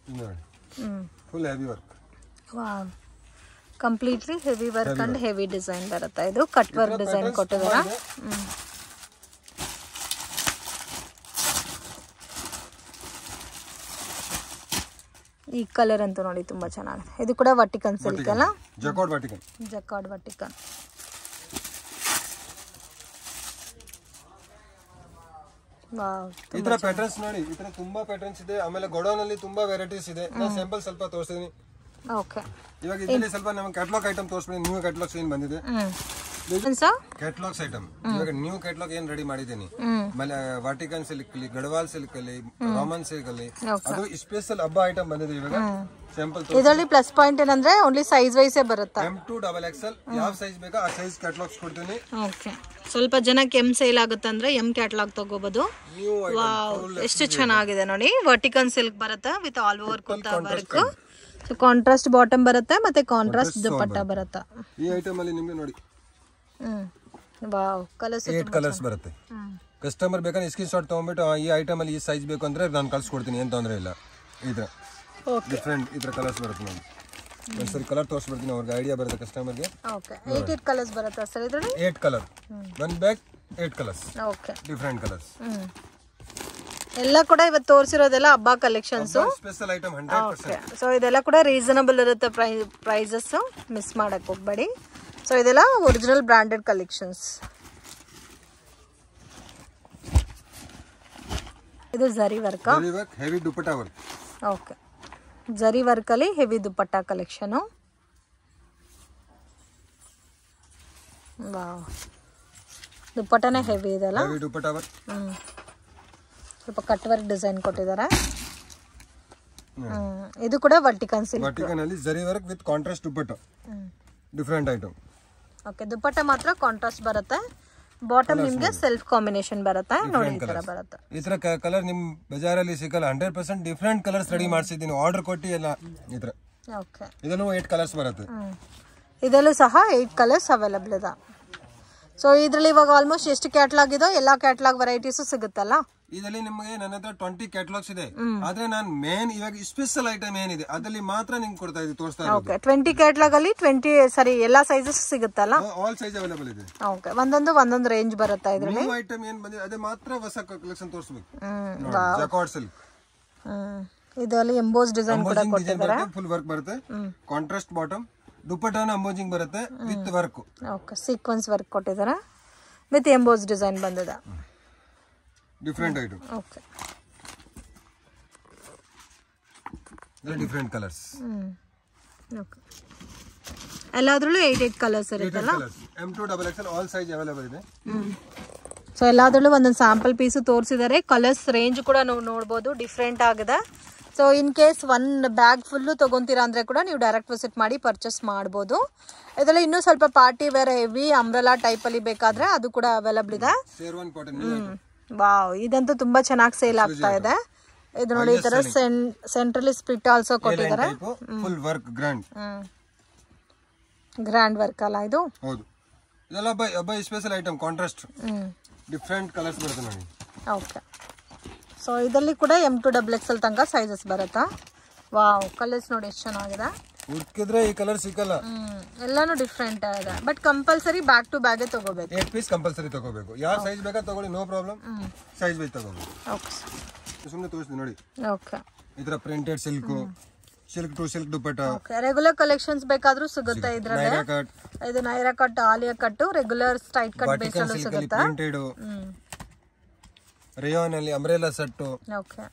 Full heavy work. Wow, completely heavy work and heavy design ಬರುತ್ತೆ. ಇದು ಕಟ್ ವರ್ಕ್ ಡಿಸೈನ್ ಕೊಟ್ಟಿದ್ದಾರೆ. ಈ ಕಲರ್ ಅಂತೂ ನೋಡಿ ತುಂಬಾ ಚೆನ್ನಾಗಿದೆ. ಇದು ಕೂಡ ವರ್ಟಿಕಲ್ ಸಿಲ್ಕ್ ಅಲ್ಲ? Jacquard vertical. ವಾವ್, ಈ ತರ ಪ್ಯಾಟರ್ನ್ಸ್ ನೋಡಿ, ಈ ತರ ತುಂಬಾ ಪ್ಯಾಟರ್ನ್ಸ್ ಇದೆ. ಆಮೇಲೆ ಗೋಡೌನ್ ಅಲ್ಲಿ ತುಂಬಾ ವೆರೈಟೀಸ್ ಇದೆ. ನಾನು ಸ್ಯಾಂಪಲ್ ಸ್ವಲ್ಪ ತೋರಿಸ್ತೀನಿ. ಓಕೆ, ಇವಾಗ ಇದರಲ್ಲಿ ಸ್ವಲ್ಪ ನಮ್ಮ ಕ್ಯಾಟಲಾಗ್ ಐಟಮ್ ತೋರಿಸ್ತೀನಿ. ನ್ಯೂ ಕ್ಯಾಟಲಾಗ್ಸ್ ಏನ್ ಬಂದಿದೆ, ಕ್ಯಾಟಲಾಗ್ಸ್ ಐಟಮ್. ಇವಾಗ ನ್ಯೂ ಕ್ಯಾಟಲಾಗ್ ಏನ್ ರೆಡಿ ಮಾಡಿದ್ದೀನಿ. ಆಮೇಲೆ ವಾಟಿಕನ್ ಸಿಲ್ಕ್ ಅಲ್ಲಿ, ಗಡವಾಲ್ ಸಿಲ್ಕ್ ಅಲ್ಲಿ, ರಾಮನ್ ಸಿಲ್ಕ್ ಅಲ್ಲಿ, ಅದು ಸ್ಪೆಷಲ್ ಹಬ್ಬ ಐಟಮ್ ಬಂದಿದೆ. ಇವಾಗ ಸ್ಯಾಂಪಲ್ ಇದರಲ್ಲಿ ಪ್ಲಸ್ ಪಾಯಿಂಟ್ ಏನಂದ್ರೆ ಓನ್ಲಿ ಸೈಜ್ ವೈಸ್ ಬರುತ್ತೆ. M2 XXL ಯಾವ ಸೈಜ್ ಬೇಕಾ ಆ ಸೈಜ್ ಕ್ಯಾಟಲಾಗ್ಸ್ ಕೊಡ್ತೀನಿ. ಓಕೆ, ಸ್ವಲ್ಪ ಜನಕ್ಕೆ M ಸೇಲ್ ಆಗುತ್ತೆ ಅಂದ್ರೆ M ಕ್ಯಾಟಲಾಗ್ ತಗೋಬಹುದು. ವಾವ್, ಎಷ್ಟು ಚೆನ್ನಾಗಿದೆ ನೋಡಿ. ವರ್ಟಿಕಲ್ ಸಿಲ್ಕ್ ಬರುತ್ತೆ with all over kurta work. So contrast bottom ಬರುತ್ತೆ ಮತ್ತೆ ಕಾಂಟ್ರಾಸ್ಟ್ ದುಪಟ್ಟ ಬರುತ್ತೆ. ಈ ಐಟಮ್ ಅಲ್ಲಿ ನಿಮಗೆ ನೋಡಿ ವಾವ್, ಕಲರ್ಸ್ 8 ಕಲರ್ಸ್ ಬರುತ್ತೆ. ಕಸ್ಟಮರ್ ಬೇಕಾದ್ರೆ ಸ್ಕ್ರೀನ್ ಶಾಟ್ ತಗೊಂಡ್ಬಿಟ್ಟು ಈ ಐಟಮ್ ಅಲ್ಲಿ ಈ ಸೈಜ್ ಬೇಕು ಅಂದ್ರೆ ನಾನು ಕಳ್ಸಿಕೊಡ್ತೀನಿ, ಏನು ತೊಂದರೆ ಇಲ್ಲ. ಇದ್ರ ಡಿಫ್ರೆಂಟ್ ಇದ್ರ ಕಲರ್ಸ್ ಬರುತ್ತೆ ನೋಡಿ. ಒಂದ್ಸರಿ ಕಲರ್ ತೋರಿಸ್ಬಿಡ್ತೀನಿ, ಅವ್ರಿಗೆ ಐಡಿಯಾ ಬರುತ್ತೆ ಕಸ್ಟಮರ್ಗೆ. ಓಕೆ, 8 ಕಲರ್ಸ್ ಬರುತ್ತೆ ಸರ್ ಇದರಲ್ಲಿ. 8 colour, one bag 8 colours. Okay, different colours. ಎಲ್ಲ ಕೂಡ ಇವತ್ತು ತೋರಿಸಿರೋದೆಲ್ಲ ಹಬ್ಬ ಕಲೆಕ್ಷನ್ಸ್, ಸ್ಪೆಷಲ್ ಐಟಮ್ 100%. ಸೊ ಇದೆಲ್ಲ ಕೂಡ ರೀಸನಬಲ್ ಇರುತ್ತೆ ಪ್ರೈಸಸ್, ಮಿಸ್ ಮಾಡಕ್ ಹೋಗ್ಬೇಡಿ. ಸೊ ಇದೆಲ್ಲ ಒರಿಜಿನಲ್ ಬ್ರಾಂಡೆಡ್ ಕಲೆಕ್ಷನ್ಸ್. ಇದು zari work, heavy dupatta work. Okay, zari work ಅಲ್ಲಿ ಹೆವಿ ದುಪಟ್ಟಾ ಕಲೆಕ್ಷನ್. ವಾವ್, ದುಪಟ್ಟಾನೇ ಹೆವಿ ಇದೆಲ್ಲ. Heavy dupatta work. ಸ್ವಲ್ಪ ಕಟ್ ವರ್ಕ್ ಡಿಸೈನ್ ಕೊಟ್ಟಿದ್ದಾರೆ. ಇದು ಕೂಡ ವರ್ಟಿಕಲ್ ಸಿಲ್ಕ್. ವರ್ಟಿಕಲ್ ಅಲ್ಲಿ zari work with contrast dupatta, different item. Okay, dupatta ಮಾತ್ರ ಕಾಂಟ್ರಾಸ್ಟ್ ಬರುತ್ತೆ. ಬಾಟಮ್ ನಿಮಗೆ ಸೆಲ್ಫ್ ಕಾಂಬಿನೇಷನ್ ಬರುತ್ತೆ ನೋಡಿ, ಈ ತರ ಬರುತ್ತೆ. ಈ ತರ ಕಲರ್ ನಿಮ್ ಬಜಾರಲ್ಲಿ ಸಿಗಲ್ಲ. 100% ಡಿಫರೆಂಟ್ ಕಲರ್ಸ್ ರೆಡಿ ಮಾಡಿಸಿದ್ದೀನಿ, ಆರ್ಡರ್ ಕೊಟ್ಟು ಎಲ್ಲ. ಈ ತರ ಓಕೆ, ಇದನ್ನು 8 ಕಲರ್ಸ್ ಬರುತ್ತೆ. ಇದರಲ್ಲೂ ಸಹ 8 ಕಲರ್ಸ್ ಅವೈಲಬಲ್ ಇದೆ. ಸೊ ಇದರಲ್ಲಿ ಇವಾಗ ಆಲ್ಮೋಸ್ಟ್ ಎಷ್ಟು ಕ್ಯಾಟಲಾಗ್ ಇದೋ ಎಲ್ಲ ಕ್ಯಾಟಲಾಗ್ ವೆರೈಟೀಸ್ ಸಿಗುತ್ತಲ್ಲ? ಇದರಲ್ಲಿ ನಿಮಗೆ ನನ್ನ ಹತ್ರ 20 ಕ್ಯಾಟಲಾಗ್ಸ್ ಇದೆ. ಆದ್ರೆ ನಾನು ಮೇನ್ ಇವಾಗ ಸ್ಪೆಷಲ್ ಐಟಮ್ ಏನಿದೆ ಅದರಲ್ಲಿ ಮಾತ್ರ ನಿಮ್ಗೆ ಕೊಡ್ತಾ ಇದ್ದೀನಿ, ತೋರಿಸ್ತಾ ಇದ್ದೀನಿ. ಓಕೆ, 20 ಕ್ಯಾಟಲಾಗ್ ಅಲ್ಲಿ 20 ಸರಿ ಎಲ್ಲಾ ಸೈಜಸ್ ಸಿಗುತ್ತಲ್ಲ? ಆಲ್ ಸೈಜ್ ಅವೈಲೇಬಲ್ ಇದೆ. ಓಕೆ, ಒಂದೊಂದು ರೇಂಜ್ ಬರುತ್ತೆ ಇದರಲ್ಲಿ. ನ್ಯೂ ಐಟಮ್ ಏನು ಬಂದಿದೆ ಅದೇ ಮಾತ್ರ ಹೊಸ ಕಲೆಕ್ಷನ್ ತೋರಿಸಬೇಕು. Jacquard silk. ಇದರಲ್ಲಿ ಎಂಬೋಸ್ ಡಿಸೈನ್ ಕೂಡ ಕೊಟ್ಟಿದ್ದಾರೆ. ಫುಲ್ ವರ್ಕ್ ಬರುತ್ತೆ, ಕಾಂಟ್ರಾಸ್ಟ್ ಬಾಟಮ್, ದುಪಟ್ಟಾನ ಎಂಬೋಜಿಂಗ್ ಬರುತ್ತೆ with work. Okay, sequence work ಕೊಟ್ಟಿದ್ದಾರೆ ವಿತ್ ಎಂಬೋಸ್ ಡಿಸೈನ್ ಬಂದಿದೆ. Different item. Okay, different colours. Okay, ಎಲ್ಲಾದ್ರಲ್ಲೂ 8 ಕಲರ್ಸ್ ಇರುತ್ತಲ್ಲ? M2 XXL all size available ಇದೆ. ಸೊ ಎಲ್ಲಾದ್ರಲ್ಲೂ ಒಂದೊಂದು ಸ್ಯಾಂಪಲ್ ಪೀಸು ತೋರಿಸಿದ್ದಾರೆ. ಕಲರ್ಸ್ ರೇಂಜ್ ಕೂಡ ನಾವು ನೋಡ್ಬೋದು, ಡಿಫ್ರೆಂಟ್ ಆಗಿದೆ. So in case one bag full ತಗೊಂತೀರಾ ಅಂದ್ರೆ ಕೂಡ ನೀವು ಡೈರೆಕ್ಟ್ ವಿಸಿಟ್ ಮಾಡಿ ಪರ್ಚೇಸ್ ಮಾಡ್ಬೋದು. ಇದರಲ್ಲಿ ಇನ್ನೂ ಸ್ವಲ್ಪ party wear heavy umbrella type ಅಲ್ಲಿ ಬೇಕಾದ್ರೆ ಅದು ಕೂಡ ಅವೈಲಬಲ್ ಇದೆ. ವಾವ್, ಇದಂತೂ ತುಂಬಾ ಚೆನ್ನಾಗಿ ಸೇಲ್ ಆಗ್ತಾ ಇದೆ. ಇದು ನೋಡಿ ಈ ತರ ಸೆಂಟ್ರಲಿ ಸ್ಪ್ಲಿಟ್ ಆಲ್ಸೋ ಕೊಟ್ಟಿದ್ದಾರೆ. ಫುಲ್ ವರ್ಕ್ ಗ್ರ್ಯಾಂಡ್ ವರ್ಕ್ ಅಲ್ಲ ಇದು? ಹೌದು, ಇದೆಲ್ಲ by special item, contrast different colours ಬರುತ್ತೆ ನೋಡಿ. ಓಕೆ, ಸೊ ಇದರಲ್ಲಿ ಕೂಡ M2XXL ತನಕ ಸೈಜಸ್ ಬರುತ್ತಾ? ವಾವ್, ಕಲರ್ಸ್ ನೋಡಿ ಎಷ್ಟು ಚೆನ್ನಾಗಿದೆ. ಹುಡುಕಿದ್ರೆ ಈ ಕಲರ್ ಸಿಕ್ಕಲ್ಲ, ಎಲ್ಲಾನು ಡಿಫ್ರೆಂಟ್ ಇದೆ. But compulsory bag to bag ತಗೋಬೇಕು. 8 ಪೀಸ್ ಕಂಪಲ್ಸರಿ ತಗೋಬೇಕು. ಯಾವ ಸೈಜ್ ಬೇಕಾ ತಗೊಳ್ಳಿ, ನೋ ಪ್ರಾಬ್ಲಮ್. ಸೈಜ್ ವೈಸ್ ತಗೋಬೇಕು. ಓಕೆ, ಸುಮ್ಮನೆ ತೋರಿಸ್ತೀನಿ ನೋಡಿ. ಓಕೆ, ಇದರ printed silk to silk dupatta. Okay, regular collections ಬೇಕಾದ್ರೂ ಸಿಗುತ್ತೆ ಇದರಲ್ಲಿ. ಇದು Naira cut, Alia cut, regular straight cut base ಅಲ್ಲೂ ಸಿಗುತ್ತೆ. ಪ್ರಿಂಟೆಡ್ ರೇಯಾನ್ ಅಲ್ಲಿ umbrella set. Okay,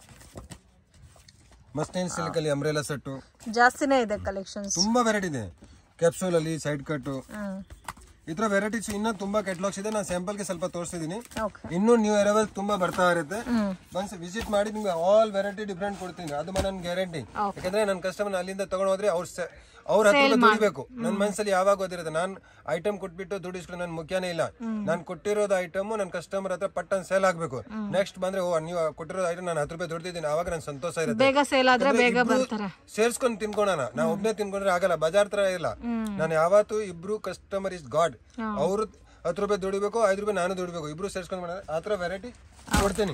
muslin silk ಅಲ್ಲಿ ಅಂಬ್ರೆಲಾ ಸೆಟ್ ಜಾಸ್ತಿನೇ ಇದೆ ಕಲೆಕ್ಷನ್ಸ್. ತುಂಬಾ ವೆರೈಟಿ ಇದೆ. ಕ್ಯಾಪ್ಸೂಲ್ ಅಲ್ಲಿ ಸೈಡ್ ಕಟ್, ಈ ತರ ವೆರೈಟೀಸ್ ಇನ್ನೂ ತುಂಬಾ ಕೆಟಲಾಗ್ಸ್ ಇದೆ. ನಾನು ಸ್ಯಾಂಪಲ್ ಗೆ ಸ್ವಲ್ಪ ತೋರಿಸ್ತಿದ್ದೀನಿ. ಇನ್ನೂ ನ್ಯೂ ಅರೈವಲ್ ತುಂಬಾ ಬರ್ತಾ ಇರುತ್ತೆ. ಒಂದ್ಸ ವಿಸಿಟ್ ಮಾಡಿ ನಿಮ್ಗೆ ಆಲ್ ವೆರೈಟಿ ಡಿಫ್ರೆಂಟ್ ಕೊಡ್ತೀನಿ, ಅದು ನನ್ನ ಗ್ಯಾರಂಟಿ. ಯಾಕಂದ್ರೆ ನನ್ನ ಕಸ್ಟಮರ್ ಅಲ್ಲಿಂದ ತಗೊಂಡು ಹೋದ್ರೆ ಅವ್ರ ಹತ್ರ ದುಡಿಬೇಕು. ನನ್ನ ಮನಸ್ಸಲ್ಲಿ ಯಾವಾಗ ಓದಿರುತ್ತೆ, ನಾನು ಐಟಮ್ ಕೊಟ್ಬಿಟ್ಟು ದುಡಿಸ್ಕೊಂಡು ನನ್ ಮುಖ್ಯನೇ ಇಲ್ಲ. ನಾನು ಕೊಟ್ಟಿರೋದು ಐಟಮ್ ನನ್ನ ಕಸ್ಟಮರ್ ಹತ್ರ ಪಟ್ಟನ್ ಸೇಲ್ ಆಗ್ಬೇಕು. ನೆಕ್ಸ್ಟ್ ಬಂದ್ರೆ ನೀವು ಕೊಟ್ಟಿರೋ ಐಟಮ್ ನಾನು 10 ರೂಪಾಯಿ ದುಡ್ದಿದ್ದೀನಿ, ಅವಾಗ ನನ್ ಸಂತೋಷ ಇರುತ್ತೆ. ಸೇರ್ಸ್ಕೊಂಡು ತಿನ್ಕೊಳೋಣ. ನಾವು ಒಬ್ನೇ ತಿನ್ಕೊಂಡ್ರೆ ಆಗಲ್ಲ, ಬಜಾರ್ ತರ ಇಲ್ಲ. ನಾನು ಯಾವತ್ತು ಇಬ್ರು ಕಸ್ಟಮರ್ ಇಸ್ ಗಾಡ್. ಅವ್ರು 10 ರೂಪಾಯಿ ದುಡಿಬೇಕು, 5 ರೂಪಾಯಿ ನಾನು ದುಡಿಬೇಕು, ಇಬ್ರು ಸೇರ್ಸ್ಕೊಂಡು ಮಾಡೋಣ. ಆತರ ವೆರೈಟಿ ಕೊಡ್ತೀನಿ.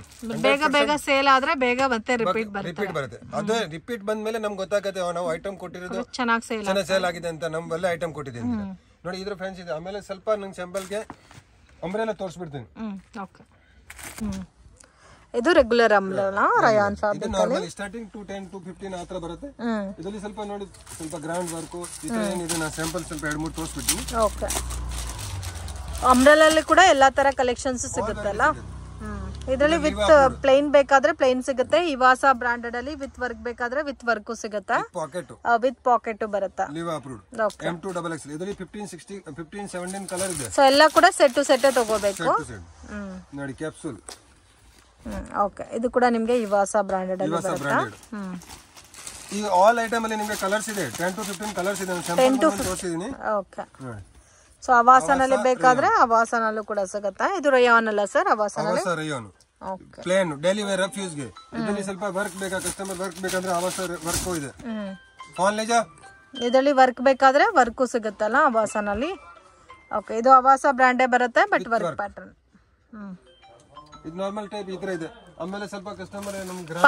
ಬೇಗ ಸೇಲ್ ಆದ್ರೆ ಬೇಗ ಮತ್ತೆ ರಿಪೀಟ್ ಬರುತ್ತೆ. ಅದೇ ರಿಪೀಟ್ ಬಂದ್ಮೇಲೆ ನಮ್ಗೆ ಗೊತ್ತಾಗತ್ತೆ ನಾವು ಐಟಮ್ ಕೊಟ್ಟಿರೋದು ಚೆನ್ನಾಗಿ ಸೇಲ್ ಆಗಿದೆ ಅಂತ. ನಮ್ ಒಳ್ಳೆ ಐಟಮ್ ಕೊಟ್ಟಿದ್ದೀನಿ ನೋಡಿ. ಇದ್ರ ಫ್ರೆಂಡ್ಸ್ ಇದೆ. ಆಮೇಲೆ ಸ್ವಲ್ಪ ನಂಗೆ ಸ್ಯಾಂಪಲ್ಗೆ ಅಂಬ್ರೆಲಾ ತೋರಿಸ್ಬಿಡ್ತೀನಿ. ಇದು ರೆಗ್ಯುಲರ್ ಅಂಬ್ರೆಲಾ ರಯಾನ್ ಫ್ಯಾಬ್ರಿಕ್ ಅಲ್ಲಿ ಸ್ಟಾರ್ಟಿಂಗ್ 210 215 ಆ ತರ ಬರುತ್ತೆ. ಇದರಲ್ಲಿ ಸ್ವಲ್ಪ ನೋಡಿ, ಸ್ವಲ್ಪ ಗ್ರ್ಯಾಂಡ್ ವರ್ಕ್ ಈ ತರ ಏನಿದೆ. ನಾನು ಸ್ಯಾಂಪಲ್ ಸ್ವಲ್ಪ 2-3 ತೋರಿಸ್ಬಿಡ್ತೀನಿ. ಓಕೆ, ಅಂಬ್ರೆಲಾ ಅಲ್ಲಿ ಕೂಡ ಎಲ್ಲಾ ತರ ಕಲೆಕ್ಷನ್ಸ್ ಸಿಗುತ್ತಲ್ಲ. ಇದರಲ್ಲಿ ವಿತ್ ಪ್ಲೇನ್ ಬೇಕಾದ್ರೆ ಪ್ಲೇನ್ ಸಿಗುತ್ತೆ. ಇವಾಸ ಬ್ರಾಂಡೆಡ್ ಅಲ್ಲಿ ವಿತ್ ವರ್ಕ್ ಬೇಕಾದ್ರೆ ವಿತ್ ವರ್ಕ್ ಸಿಗುತ್ತೆ. ವಿತ್ ಪಾಕೆಟ್ ಬರುತ್ತೆ. M2XXL ಇದರಲ್ಲಿ 15, 16, 15, 17 ಕಲರ್ ಇದೆ. ಸೊ ಎಲ್ಲ ಕೂಡ ಸೆಟ್ ಟು ಸೆಟ್ ತಗೋಬೇಕು ನೋಡಿ. ಕ್ಯಾಪ್ಸೂಲ್. ಓಕೆ, ಇದು ಕೂಡ ನಿಮಗೆ ಇವಾಸ ಬ್ರಾಂಡೆಡ್ ಅಲ್ಲಿ ಬರುತ್ತೆ. ಈ ಆಲ್ ಐಟಮ್ ಅಲ್ಲಿ ನಿಮಗೆ ಕಲರ್ಸ್ ಇದೆ. 10 to 15 ಕಲರ್ಸ್ ಇದೆ. ನಾನು ತೋರಿಸಿದ್ದೀನಿ. ಓಕೆ, ಸೊ ಅವಾಸನಲ್ಲಿ ಬೇಕಾದ್ರೆ ಅವಾಸನಲ್ಲೂ ಕೂಡ ಸಿಗುತ್ತೆ. ಇದು ರಯಾನ್ ಅಲ್ಲ ಸರ್? ಅವಾಸನಲ್ಲಿ ಪ್ಲೇನ್ ಡೈಲಿ ವೇರ್ ರಫ್ಯೂಸ್ ಗೆ. ಇದರಲ್ಲಿ ಸ್ವಲ್ಪ ವರ್ಕ್ ಬೇಕಾ, ಕಸ್ಟಮರ್ ವರ್ಕ್ ಬೇಕಂದ್ರೆ ಅವಾಸ ವರ್ಕ್ ಇದೆ. ಇದರಲ್ಲಿ ವರ್ಕ್ ಬೇಕಾದ್ರೆ ವರ್ಕು ಸಿಗುತ್ತಲ್ಲ ಅವಾಸನಲ್ಲಿ. ಓಕೆ, ಇದು ಅವಾಸ ಬ್ರಾಂಡೇ ಬರುತ್ತೆ ಬಟ್ ವರ್ಕ್ ಪ್ಯಾಟರ್ನ್. ಇದು ನಾರ್ಮಲ್ ಟೈಪ್ ಈ ತರ ಇದೆ. ಆಮೇಲೆ ಸ್ವಲ್ಪ customer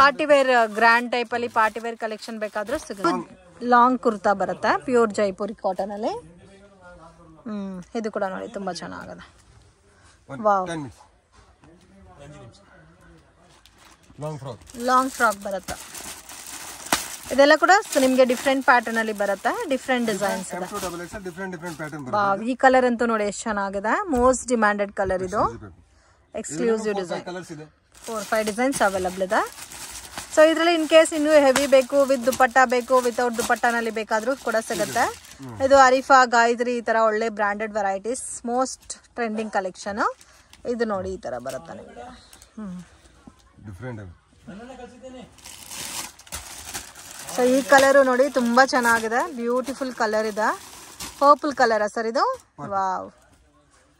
party wear grand type ಅಲ್ಲಿ ಪಾರ್ಟಿ ವೇರ್ ಕಲೆಕ್ಷನ್ ಬೇಕಾದ್ರೂ ಸಿಗುತ್ತೆ. ಲಾಂಗ್ ಕುರ್ತಾ ಬರುತ್ತೆ ಪ್ಯೂರ್ ಜೈಪುರಿ ಕಾಟನ್ ಅಲ್ಲಿ. ಇದು ಕೂಡ ನೋಡಿ ತುಂಬಾ ಚೆನ್ನಾಗಿದೆ. ವಾವ್, ಲಾಂಗ್ ಫ್ರಾಕ್ ಬರುತ್ತೆ. ಇದೆಲ್ಲ ಕೂಡ ನಿಮ್ಗೆ ಡಿಫ್ರೆಂಟ್ ಪ್ಯಾಟರ್ನ್ ಅಲ್ಲಿ ಬರುತ್ತೆ. ಡಿಫ್ರೆಂಟ್ ಡಿಸೈನ್ಸ್ ಇದೆ. ವಾವ್, ಈ ಕಲರ್ ಅಂತೂ ನೋಡಿ ಎಷ್ಟು ಚೆನ್ನಾಗಿದೆ. ಮೋಸ್ಟ್ ಡಿಮ್ಯಾಂಡೆಡ್ ಕಲರ್ ಇದು. Exclusive design. 4-5 ಡಿಸೈನ್ಸ್ ಅವೈಲಬಲ್ ಇದೆ. ಸೊ ಇದರಲ್ಲಿ ಇನ್ ಕೇಸ್ ಇನ್ನೂ ಹೆವಿ ಬೇಕು, ವಿತ್ ದುಪಟ್ಟ ಬೇಕು, ವಿತೌಟ್ ದುಪಟ್ಟನಲ್ಲಿ ಬೇಕಾದ್ರೂ ಕೂಡ ಸಿಗುತ್ತೆ. ಇದು ಅರಿಫಾ, ಗಾಯತ್ರಿ ಈ ತರ ಒಳ್ಳೆ branded varieties, most trending collection. ಇದು ನೋಡಿ ಈ ತರ ಬರುತ್ತೆ ನಿಮಗೆ. ಸೊ ಈ ಕಲರ್ ನೋಡಿ ತುಂಬಾ ಚೆನ್ನಾಗಿದೆ. ಬ್ಯೂಟಿಫುಲ್ ಕಲರ್ ಇದೆ. ಪರ್ಪಲ್ ಕಲರ್ ಸರ್ ಇದು? Wow,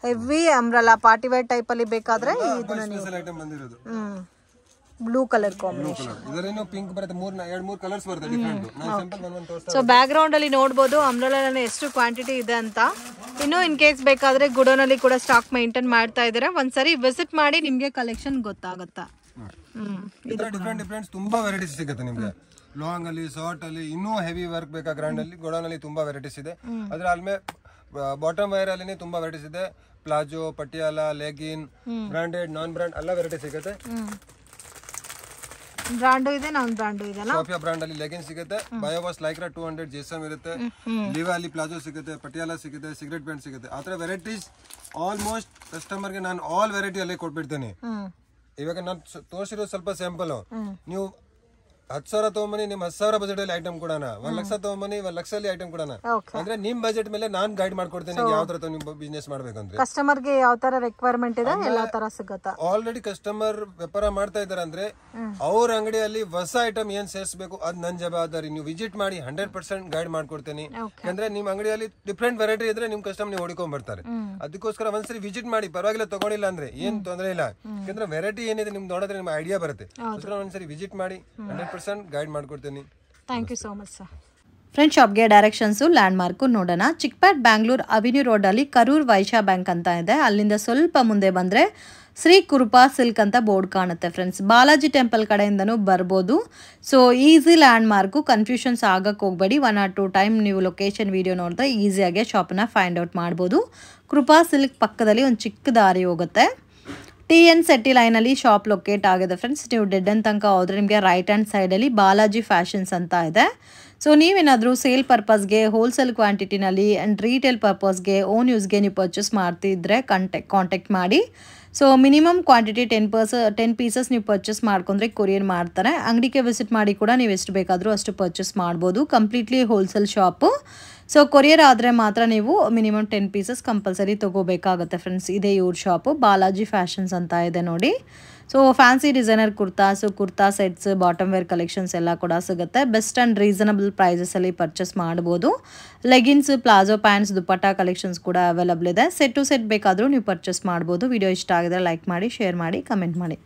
heavy umbrella party wear type ಅಲ್ಲಿ ಬೇಕಾದ್ರೆ ಇದನ್ನ ನೀವು ಬ್ಲೂ ಕಲರ್ ಕಾಂಬಿನೇಷನ್. ಇದರಲ್ಲಿ ಪಿಂಕ್ ಬರುತ್ತೆ. 2-3 ಕಲರ್ಸ್ ಬರುತ್ತೆ ಡಿಫರೆಂಟ್. ನಾನು ಸ್ಯಾಂಪಲ್ ಒಂದು ತೋರಿಸ್ತಾ. ಸೊ ಬ್ಯಾಕ್ ಗ್ರೌಂಡ್ ಅಲ್ಲಿ ನೋಡಬಹುದು ಅಂಬ್ರೆಲಾ ಎಷ್ಟು ಕ್ವಾಂಟಿಟಿ ಇದೆ ಅಂತ. ಇನ್ನು ಇನ್ ಕೇಸ್ ಬೇಕಾದ್ರೆ ಗುಡೌನ್ ಅಲ್ಲಿ ಕೂಡ ಸ್ಟಾಕ್ ಮೇಂಟೈನ್ ಮಾಡ್ತಾ ಇದ್ದಾರೆ. ಒಂದ್ಸರಿ ವಿಸಿಟ್ ಮಾಡಿ ನಿಮ್ಗೆ ಕಲೆಕ್ಷನ್ ಗೊತ್ತಾಗುತ್ತಾ. ಡಿಫರೆಂಟ್ ತುಂಬಾ ವೆರೈಟೀಸ್ ಸಿಗುತ್ತೆ ನಿಮ್ಗೆ. ಲಾಂಗ್ ಅಲ್ಲಿ, ಶಾರ್ಟ್ ಅಲ್ಲಿ, ಇನ್ನೂ ಹೆವಿ ವರ್ಕ್ ಬೇಕಾ ಗ್ರ್ಯಾಂಡ್ ಅಲ್ಲಿ, ಗೋಡೌನ್ ಅಲ್ಲಿ ತುಂಬಾ ವೆರೈಟೀಸ್ ಇದೆ. ಅದ್ರ ಆಲ್ಮೇ ಬಾಟಮ್ ವೈರ್ ಅಲ್ಲಿ ತುಂಬಾ ವೆರೈಟೀಸ್ ಇದೆ. ಪ್ಲಾಜೋ, ಪಟಿಯಾಲ, ಲೆಗಿನ್, ಬ್ರಾಂಡೆಡ್, ನಾನ್ ಬ್ರಾಂಡ್ ಎಲ್ಲ ವೆರೈಟಿ ಸಿಗುತ್ತೆ. ಬ್ರಾಂಡ್ ಇದೆ, ನಾನ್ ಬ್ರಾಂಡ್ ಇದೆ. ಸೋಫಿಯಾ ಬ್ರಾಂಡ್ ಅಲ್ಲಿ ಲೆಗಿನ್ ಸಿಗುತ್ತೆ. ಬಯೋವಾಸ್ ಲೈಕ್ರಾ 200 ಜೆಸಮ್ ಇರುತ್ತೆ. ಲಿವಾ ಅಲ್ಲಿ ಪ್ಲಾಜೋ ಸಿಗುತ್ತೆ, ಪಟಿಯಾಲ ಸಿಗುತ್ತೆ, ಸಿಗರೆಟ್ ಪ್ಯಾಂಟ್ ಸಿಗುತ್ತೆ. ಆತರ ವೆರೈಟೀಸ್ ಆಲ್ಮೋಸ್ಟ್ ಕಸ್ಟಮರ್ ಗೆ ನಾನು ಆಲ್ ವೆರೈಟಿ ಅಲ್ಲೇ ಕೊಟ್ಬಿಡ್ತೇನೆ. ಇವಾಗ ನಾನು ತೋರಿಸಿರೋ ಸ್ವಲ್ಪ ಸ್ಯಾಂಪಲ್. ನೀವು 10,000 ತಗೊಂಬನಿ ನಿಮ್ 10,000 ಬಜೆಟ್ ಅಲ್ಲಿ ಐಟಮ್ ಕೊಡೋಣ, 1 ಲಕ್ಷ ತಗೊಂಬನಿ 1 ಲಕ್ಷದಲ್ಲಿ ಐಟಮ್ ಕೊಡೋಣ. ಅಂದ್ರೆ ನಿಮ್ ಬಜೆಟ್ ಮೇಲೆ ನಾನ್ ಗೈಡ್ ಮಾಡ್ಕೊಡ್ತೇನೆ ಯಾವ ತರ ನೀವು ಬಿಸ್ನೆಸ್ ಮಾಡ್ಬೇಕಂದ್ರೆ. ಕಸ್ಟಮರ್ ಗೆ ಯಾವ ತರ ರಿಕ್ವೈರ್ಮೆಂಟ್ ಇದೆ ಎಲ್ಲಾ ತರ ಸಿಗುತ್ತಾ? ಆಲ್ರೆಡಿ ಕಸ್ಟಮರ್ ವ್ಯಾಪಾರ ಮಾಡ್ತಾ ಇದಾರೆ ಅಂದ್ರೆ ಅವ್ರ ಅಂಗಡಿಯಲ್ಲಿ ಹೊಸ ಐಟಮ್ ಏನ್ ಸೇರಿಸಬೇಕು ಅದ್ ನನ್ ಜವಾಬ್ದಾರಿ. ನೀವು ವಿಸಿಟ್ ಮಾಡಿ 100% ಗೈಡ್ ಮಾಡ್ಕೊಡ್ತೇನೆ. ಯಾಕಂದ್ರೆ ನಿಮ್ ಅಂಗಡಿಯಲ್ಲಿ ಡಿಫ್ರೆಂಟ್ ವೆರೈಟಿ ಇದ್ರೆ ನಿಮ್ ಕಸ್ಟಮರ್ ನೀವು ಹುಡುಕೊಂಡ್ ಬರ್ತಾರೆ. ಅದಕ್ಕೋಸ್ಕರ ಒಂದ್ಸರಿ ವಿಸಿಟ್ ಮಾಡಿ, ಪರವಾಗಿಲ್ಲ ತಗೊಂಡಿಲ್ಲ ಅಂದ್ರೆ ಏನ್ ತೊಂದರೆ ಇಲ್ಲ. ಯಾಕಂದ್ರೆ ವೆರೈಟಿ ಏನಿದೆ ನಿಮ್ಗೆ ನೋಡಿದ್ರೆ ನಿಮ್ಗೆ ಐಡಿಯಾ ಬರುತ್ತೆ. ಒಂದ್ಸರಿ ವಿಸಿಟ್ ಮಾಡಿ 100% ಗೈಡ್ ಮಾಡ್ಕೊಡ್ತೀನಿ. Thank you so much sir. Friend ಶಾಪ್ಗೆ ಡೈರೆಕ್ಷನ್ಸು ಲ್ಯಾಂಡ್ ಮಾರ್ಕು ನೋಡೋಣ. ಚಿಕ್ಪೇಟ್ ಬ್ಯಾಂಗ್ಳೂರ್ ಅವಿನ್ಯೂ ರೋಡಲ್ಲಿ ಕರೂರ್ ವೈಶ್ಯ ಬ್ಯಾಂಕ್ ಅಂತ ಇದೆ. ಅಲ್ಲಿಂದ ಸ್ವಲ್ಪ ಮುಂದೆ ಬಂದರೆ ಶ್ರೀ ಕೃಪಾ ಸಿಲ್ಕ್ ಅಂತ ಬೋರ್ಡ್ ಕಾಣುತ್ತೆ ಫ್ರೆಂಡ್ಸ್. ಬಾಲಾಜಿ ಟೆಂಪಲ್ ಕಡೆಯಿಂದನೂ ಬರ್ಬೋದು. So easy land mark, confusions ಆಗಕ್ಕೆ ಹೋಗಬೇಡಿ. 1 or 2 ಟೈಮ್ ನೀವು ಲೊಕೇಶನ್ ವಿಡಿಯೋ ನೋಡಿದ್ರೆ ಈಸಿಯಾಗಿ ಶಾಪನ್ನ ಫೈಂಡ್ ಔಟ್ ಮಾಡ್ಬೋದು. ಕೃಪಾ ಸಿಲ್ಕ್ ಪಕ್ಕದಲ್ಲಿ ಒಂದು ಚಿಕ್ಕ ದಾರಿ ಹೋಗುತ್ತೆ. TN ಸೆಟ್ಟಿ ಲೈನಲ್ಲಿ ಶಾಪ್ ಲೊಕೇಟ್ ಆಗಿದೆ ಫ್ರೆಂಡ್ಸ್. ನೀವು ಡೆಡ್ ಎಂಡ್ ತನಕ ಹೋದ್ರೆ ನಿಮಗೆ ರೈಟ್ ಹ್ಯಾಂಡ್ ಸೈಡಲ್ಲಿ ಬಾಲಾಜಿ ಫ್ಯಾಷನ್ಸ್ ಅಂತ ಇದೆ. ಸೊ ನೀವೇನಾದರೂ ಸೇಲ್ ಪರ್ಪಸ್ಗೆ, ಹೋಲ್ಸೇಲ್ ಕ್ವಾಂಟಿಟಿನಲ್ಲಿ ಆ್ಯಂಡ್ ರೀಟೇಲ್ ಪರ್ಪಸ್ಗೆ, ಓನ್ ಯೂಸ್ಗೆ ನೀವು ಪರ್ಚೇಸ್ ಮಾಡ್ತಿದ್ರೆ ಕಾಂಟ್ಯಾಕ್ಟ್ ಮಾಡಿ. ಸೊ ಮಿನಿಮಮ್ ಕ್ವಾಂಟಿಟಿ 10 ಪೀಸಸ್ ನೀವು ಪರ್ಚೇಸ್ ಮಾಡ್ಕೊಂಡ್ರೆ ಕೊರಿಯರ್ ಮಾಡ್ತಾರೆ. ಅಂಗಡಿಗೆ ವಿಸಿಟ್ ಮಾಡಿ ಕೂಡ ನೀವು ಎಷ್ಟು ಬೇಕಾದರೂ ಅಷ್ಟು ಪರ್ಚೇಸ್ ಮಾಡ್ಬೋದು. Completely wholesale shop. So courier ಆದರೆ ಮಾತ್ರ ನೀವು ಮಿನಿಮಮ್ 10 ಪೀಸಸ್ ಕಂಪಲ್ಸರಿ ತೊಗೋಬೇಕಾಗುತ್ತೆ ಫ್ರೆಂಡ್ಸ್. ಇದೇ ಇವ್ರ ಶಾಪು ಬಾಲಾಜಿ ಫ್ಯಾಷನ್ಸ್ ಅಂತ ಇದೆ ನೋಡಿ. So fancy designer kurta sets, bottom wear collections ಎಲ್ಲ ಕೂಡ ಸಿಗುತ್ತೆ. ಬೆಸ್ಟ್ ಆ್ಯಂಡ್ ರೀಸನಬಲ್ ಪ್ರೈಸಸಲ್ಲಿ ಪರ್ಚೇಸ್ ಮಾಡ್ಬೋದು. Leggings, palazzo pants, dupatta collections ಕೂಡ ಅವೈಲಬಲ್ ಇದೆ. ಸೆಟ್ ಟು ಸೆಟ್ ಬೇಕಾದರೂ ನೀವು ಪರ್ಚೇಸ್ ಮಾಡ್ಬೋದು. ವಿಡಿಯೋ ಇಷ್ಟ ಆಗಿದ್ರೆ ಲೈಕ್ ಮಾಡಿ, ಶೇರ್ ಮಾಡಿ, ಕಮೆಂಟ್ ಮಾಡಿ.